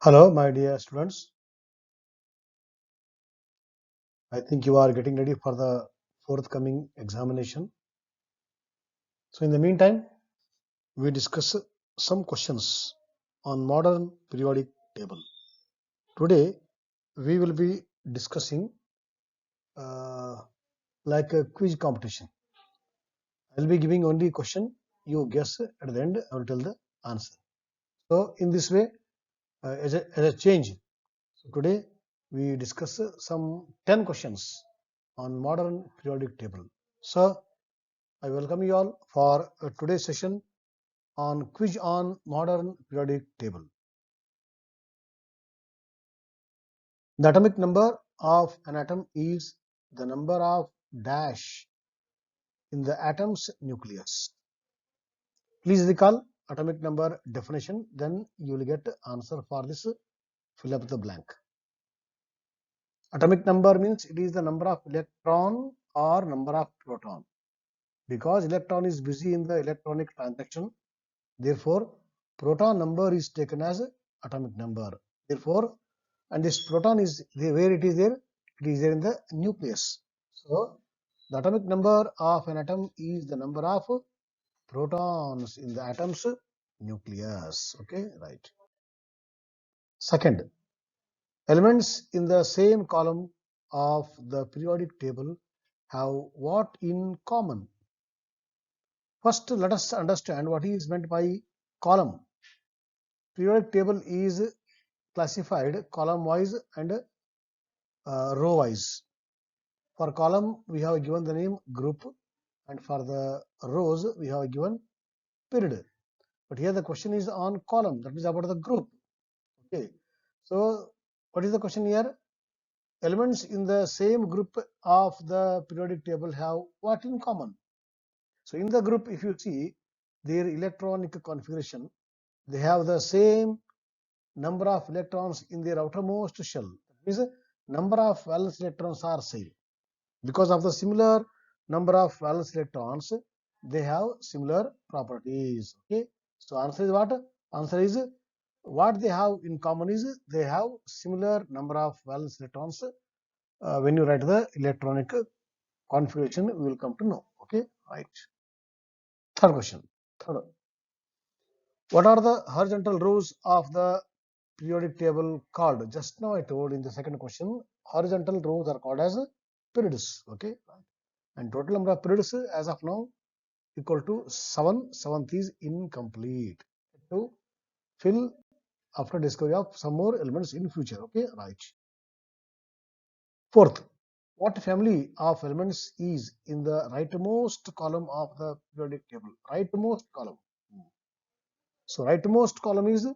Hello, my dear students. I think you are getting ready for the forthcoming examination. So, in the meantime, we discuss some questions on modern periodic table. Today, we will be discussing uh, like a quiz competition. I will be giving only question. You guess at the end. I will tell the answer. So, in this way, as a change, so today we discuss some 10 questions on modern periodic table. So, I welcome you all for today's session on quiz on modern periodic table. The atomic number of an atom is the number of dash in the atom's nucleus. Please recall atomic number definition, then you will get answer for this. Fill up the blank. Atomic number means it is the number of electron or number of proton. Because electron is busy in the electronic transaction, therefore proton number is taken as atomic number. Therefore, and this proton is where it is there? It is there in the nucleus. So, the atomic number of an atom is the number of protons in the atom's nucleus. Okay, right. Second, elements in the same column of the periodic table have what in common? First, let us understand what is meant by column. Periodic table is classified column wise and row wise. For column, we have given the name group, and for the rows, we have given period. But here the question is on column, that is about the group. Okay. So, what is the question here? Elements in the same group of the periodic table have what in common? So, in the group, if you see their electronic configuration, they have the same number of electrons in their outermost shell. That means number of valence electrons are same. Because of the similar number of valence electrons, they have similar properties. Okay. So answer is what? Answer is what they have in common is they have similar number of valence electrons. When you write the electronic configuration, we will come to know. Okay, right. Third question. Third. What are the horizontal rows of the periodic table called? Just now I told in the second question, horizontal rows are called as periods. Okay, and total number of periods as of now equal to 7. Seventh is incomplete. To fill after discovery of some more elements in future. Okay, right. Fourth, what family of elements is in the rightmost column of the periodic table? Rightmost column. So rightmost column is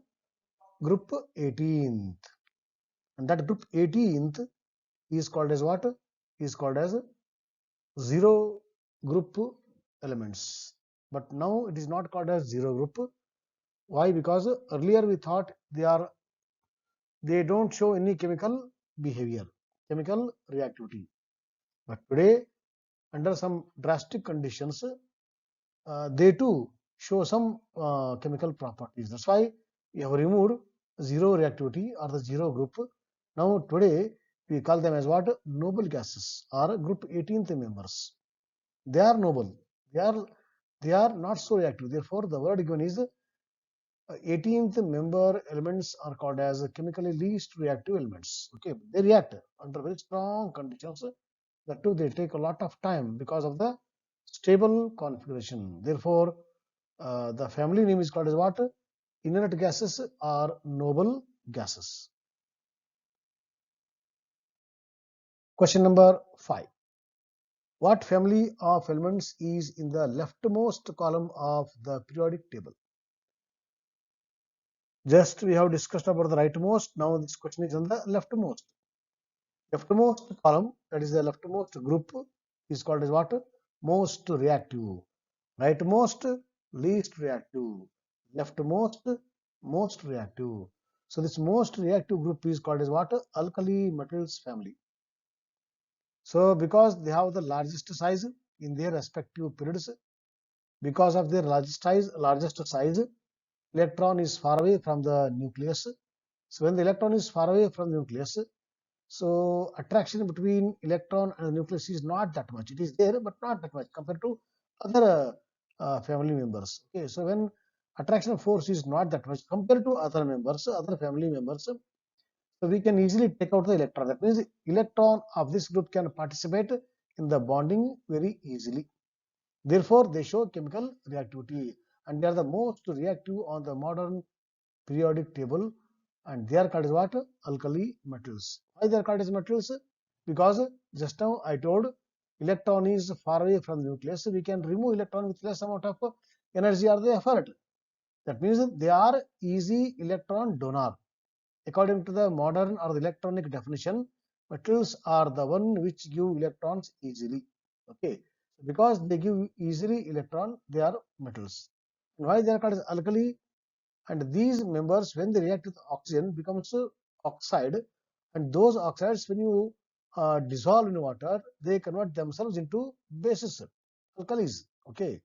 group 18th, and that group 18th is called as what? Is called as zero group elements. But now it is not called as zero group. Why? Because earlier we thought they don't show any chemical behavior, chemical reactivity. But today, under some drastic conditions, they too show some chemical properties. That's why we have removed zero reactivity or the zero group. Now today we call them as what? Noble gases or group 18th members. They are noble. They are not so reactive. Therefore, the word given is 18th member elements are called as chemically least reactive elements. Okay, they react under very strong conditions. That too, they take a lot of time because of the stable configuration. Therefore, the family name is called as what? Inert gases or noble gases. Question number 5. What family of elements is in the leftmost column of the periodic table? Just we have discussed about the rightmost. Now this question is on the leftmost. Leftmost column, that is the leftmost group, is called as what? Most reactive. Rightmost, least reactive. Leftmost, most reactive. So this most reactive group is called as what? Alkali metals family. So because they have the largest size in their respective periods, because of their largest size, electron is far away from the nucleus. So when the electron is far away from the nucleus, so attraction between electron and the nucleus is not that much. It is there, but not that much compared to other family members. Okay, so when attraction force is not that much compared to other members, other family members, so we can easily take out the electron. That means electron of this group can participate in the bonding very easily. Therefore, they show chemical reactivity, and they are the most reactive on the modern periodic table, and they are called as what? Alkali metals. Why they are called as metals? Because just now I told electron is far away from the nucleus, so we can remove electron with less amount of energy or the effort. That means they are easy electron donor. According to the modern or the electronic definition, metals are the one which give electrons easily. Okay, because they give easily electron, they are metals. And why they are called as alkali? And these members, when they react with oxygen, becomes oxide, and those oxides, when you dissolve in water, they convert themselves into bases, alkalis. Okay,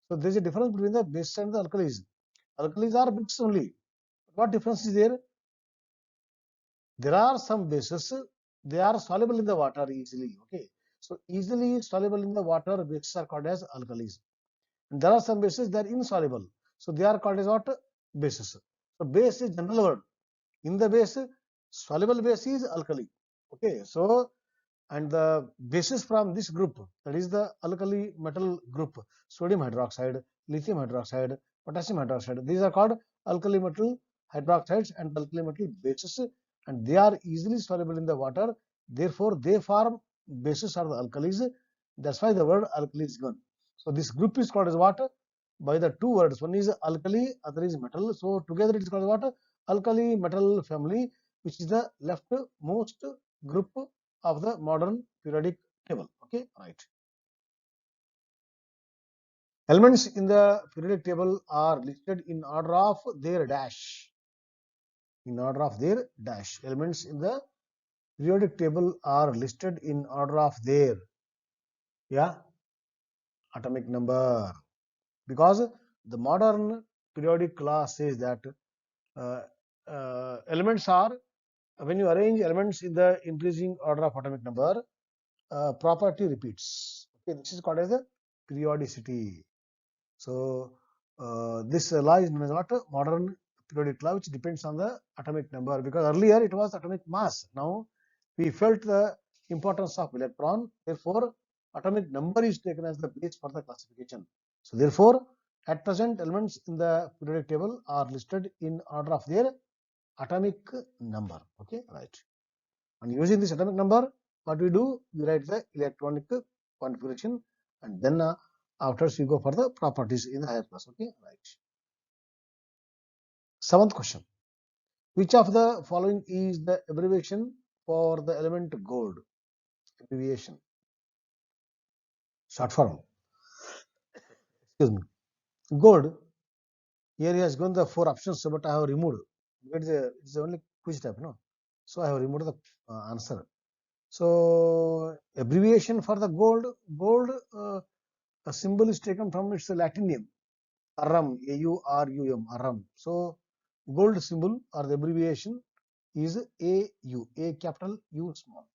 so there is a difference between the bases and the alkalis. Alkalis are bases only. What difference is there? There are some bases, they are soluble in the water easily. Okay, so easily soluble in the water bases are called as alkalis. And there are some bases that are insoluble, so they are called as what? Bases. So base is general word. In the base, soluble base is alkali. Okay, so and the bases from this group, that is the alkali metal group, sodium hydroxide, lithium hydroxide, potassium hydroxide, these are called alkali metal hydroxides and alkali metal bases, and they are easily soluble in the water. Therefore, they form bases of the alkalis. That's why the word alkali is given. So this group is called as what? By the two words. One is alkali, other is metal. So together it is called what? Alkali metal family, which is the leftmost group of the modern periodic table. Okay, right. Elements in the periodic table are listed in order of their dash. In order of their dash. Elements in the periodic table are listed in order of their atomic number. Because the modern periodic law says that uh, elements are, when you arrange elements in the increasing order of atomic number, property repeats. Okay, this is called as the periodicity. So this law is known as what? Modern periodic law, which depends on the atomic number, because earlier it was atomic mass. Now we felt the importance of electron. Therefore, atomic number is taken as the base for the classification. So therefore, at present, elements in the periodic table are listed in order of their atomic number. Okay, right. And using this atomic number, what we do? We write the electronic configuration, and then afterwards we go for the properties in the higher class. Okay, right. Seventh question: which of the following is the abbreviation for the element gold? Abbreviation, short form. Excuse me. Gold. Here he has given the four options, but I have removed. It's only quiz type, no? So I have removed the answer. So abbreviation for the gold. Gold. A symbol is taken from its Latin name, Arum, A-U-R-U-M, Arum. So gold symbol or the abbreviation is AU, A capital, U small.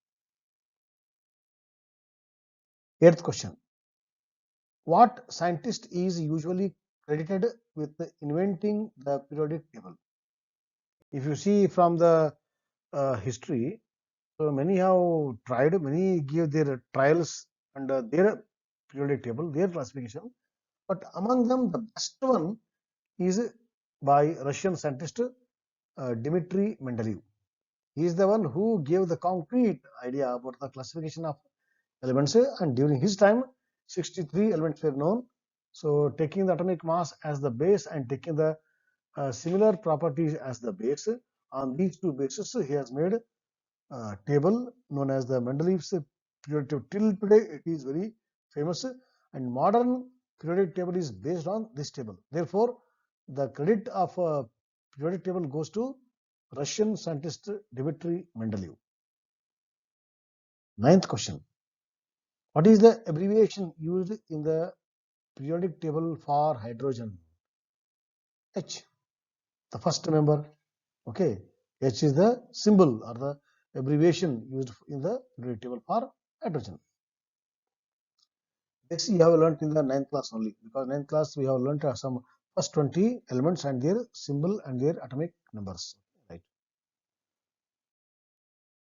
Eighth question: what scientist is usually credited with inventing the periodic table? If you see from the history, so many have tried, many give their trials and their periodic table, their classification. But among them, the best one is by Russian scientist Dmitry Mendeleev. He is the one who gave the concrete idea about the classification of elements, and during his time, 63 elements were known. So, taking the atomic mass as the base and taking the similar properties as the base, on these two bases, he has made a table known as the Mendeleev's periodic table. Till today, it is very famous, and modern periodic table is based on this table. Therefore, the credit of periodic table goes to Russian scientist Dmitry Mendeleev. Ninth question: what is the abbreviation used in the periodic table for hydrogen? H, the first member. Okay, H is the symbol or the abbreviation used in the periodic table for hydrogen. This you have learnt in the 9th class only, because 9th class we have learnt some first 20 elements and their symbol and their atomic numbers. Right.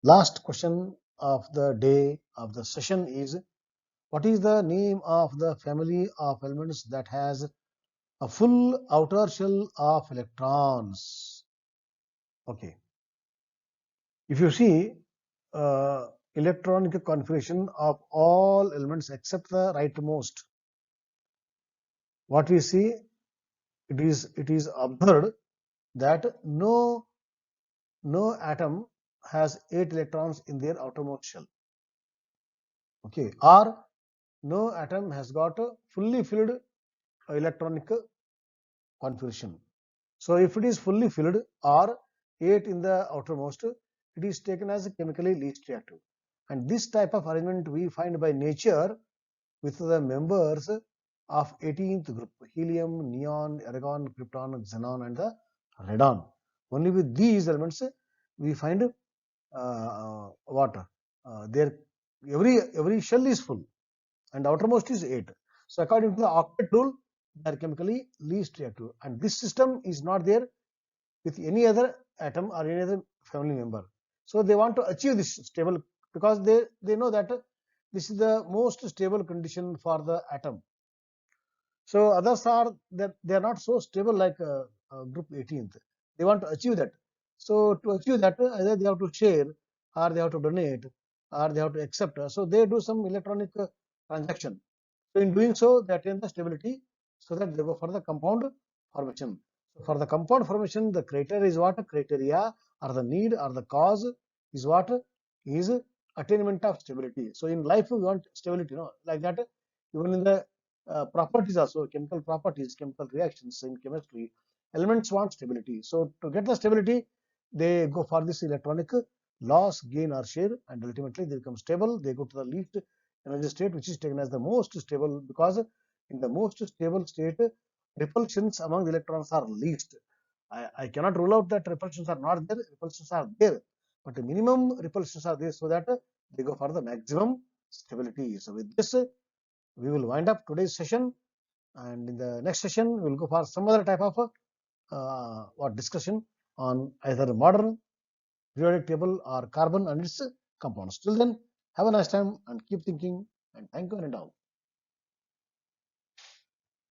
Last question of the day of the session is, what is the name of the family of elements that has a full outer shell of electrons? Okay. If you see electronic configuration of all elements except the rightmost, what we see, it is observed that no atom has 8 electrons in their outermost shell. Okay, or no atom has got a fully filled electronic configuration. So if it is fully filled or 8 in the outermost, it is taken as chemically least reactive. And this type of arrangement we find by nature with the members of 18th group: helium, neon, argon, krypton, xenon, and the radon. Only with these elements we find what their every shell is full and outermost is 8. So according to the octet rule, they are chemically least reactive, and this system is not there with any other atom or any other family member. So they want to achieve this stable, because they know that this is the most stable condition for the atom. So others are that they are not so stable like group 18th. They want to achieve that. So to achieve that, either they have to share, or they have to donate, or they have to accept. So they do some electronic transaction. So in doing so, they attain the stability, so that they go for the compound formation. So for the compound formation, the criteria is what? Criteria or the need or the cause is what? Is attainment of stability. So in life we want stability, like that. Even in the properties also, chemical properties, chemical reactions in chemistry, elements want stability. So to get the stability, they go for this electronic loss, gain or share, and ultimately they become stable. They go to the least energy state, which is taken as the most stable, because in the most stable state, repulsions among the electrons are least. I cannot rule out that repulsions are not there. Repulsions are there, but the minimum repulsions are there, so that they go for the maximum stability. So with this, we will wind up today's session, and in the next session we will go for some other type of discussion on either modern periodic table or carbon and its compounds. Till then, have a nice time and keep thinking, and thank you and all.